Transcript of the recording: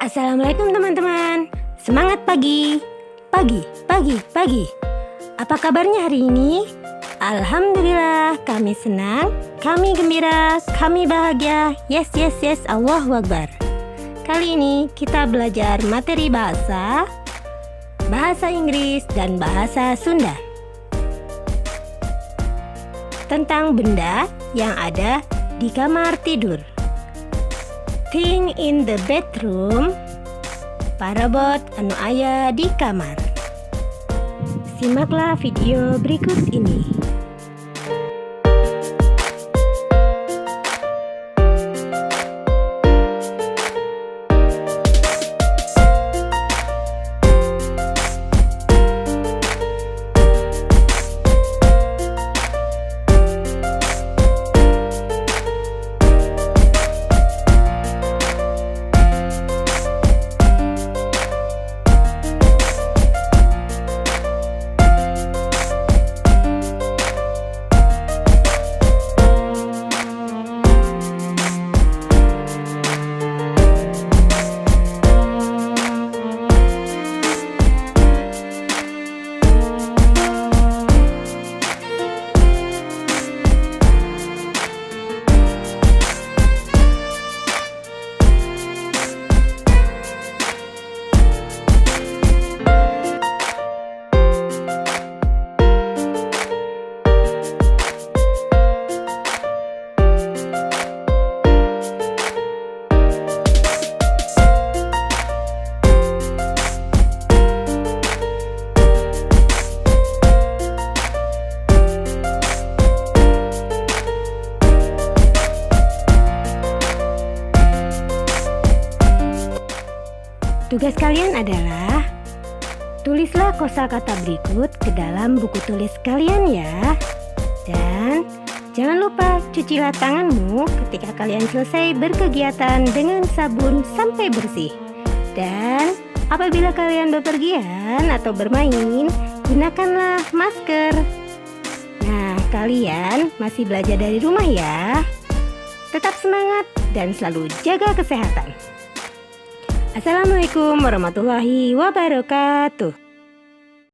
Assalamualaikum teman-teman. Semangat pagi. Pagi. Apa kabarnya hari ini? Alhamdulillah, kami senang, kami gembira, kami bahagia. Yes, Allahu Akbar. Kali ini kita belajar materi bahasa Inggris dan bahasa Sunda tentang benda yang ada di kamar tidur. Thing in the bedroom, parabot anu aya di kamar. Simaklah video berikut ini. Tugas kalian adalah tulislah kosakata berikut ke dalam buku tulis kalian ya. Dan jangan lupa cucilah tanganmu ketika kalian selesai berkegiatan dengan sabun sampai bersih. Dan apabila kalian bepergian atau bermain, gunakanlah masker. Nah, kalian masih belajar dari rumah ya. Tetap semangat dan selalu jaga kesehatan. Assalamualaikum warahmatullahi wabarakatuh.